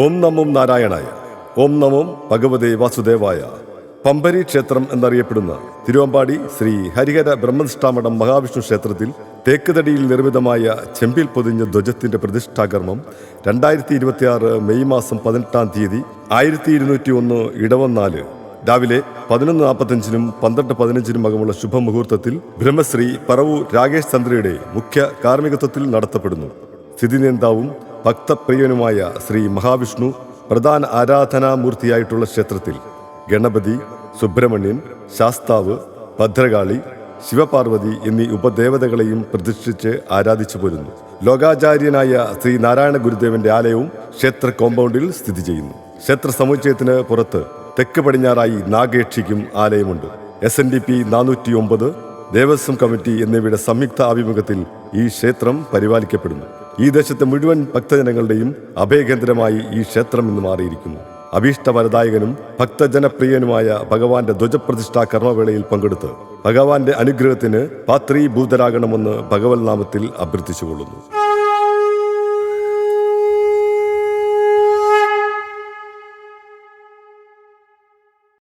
ഓം നമോ നാരായണായ. ഓം നമോ ഭഗവതേ വാസുദേവായ. പമ്പരി ക്ഷേത്രം എന്നറിയപ്പെടുന്ന തിരുവമ്പാടി ശ്രീ ഹരിഹര ബ്രഹ്മനിഷ്ഠാമഠം മഹാവിഷ്ണു ക്ഷേത്രത്തിൽ തേക്കുതടിയിൽ നിർമ്മിതമായ ചെമ്പിൽ പൊതിഞ്ഞ ധ്വജത്തിന്റെ പ്രതിഷ്ഠാകർമ്മം 2026 മെയ് മാസം 18-ാം തീയതി 1201 ഇടവം 4 രാവിലെ 11:45 12:15 ശുഭമുഹൂർത്തത്തിൽ ബ്രഹ്മശ്രീ പറവൂർ രാകേഷ് ചന്ദ്രയുടെ മുഖ്യ കാർമ്മികത്വത്തിൽ നടത്തപ്പെടുന്നു. സ്ഥിതിനിയന്താവും ഭക്തപ്രിയനുമായ ശ്രീ മഹാവിഷ്ണു പ്രധാന ആരാധനാമൂർത്തിയായിട്ടുള്ള ക്ഷേത്രത്തിൽ ഗണപതി, സുബ്രഹ്മണ്യൻ, ശാസ്താവ്, ഭദ്രകാളി, ശിവപാർവതി എന്നീ ഉപദേവതകളെയും പ്രതിഷ്ഠിച്ച് ആരാധിച്ചു പോരുന്നു. ലോകാചാര്യനായ ശ്രീ നാരായണ ഗുരുദേവന്റെ ആലയവും ക്ഷേത്ര കോമ്പൗണ്ടിൽ സ്ഥിതി ചെയ്യുന്നു. ക്ഷേത്ര സമുച്ചയത്തിന് പുറത്ത് തെക്ക് പടിഞ്ഞാറായി നാഗേക്ഷിക്കും ആലയമുണ്ട്. SNDP 409 ദേവസ്വം കമ്മിറ്റി എന്നിവയുടെ സംയുക്ത ആഭിമുഖ്യത്തിൽ ഈ ക്ഷേത്രം പരിപാലിക്കപ്പെടുന്നു. ഈ ദേശത്തെ മുഴുവൻ ഭക്തജനങ്ങളുടെയും അഭയകേന്ദ്രമായി ഈ ക്ഷേത്രം ഇന്ന് മാറിയിരിക്കുന്നു. അഭീഷ്ടവരദായകനും ഭക്തജനപ്രിയനുമായ ഭഗവാന്റെ ധ്വജപ്രതിഷ്ഠാ കർമ്മവേളയിൽ പങ്കെടുത്ത് ഭഗവാന്റെ അനുഗ്രഹത്തിന് പാത്രീഭൂതരാകണമെന്ന് ഭഗവത് നാമത്തിൽ അഭ്യർത്ഥിച്ചുകൊള്ളുന്നു.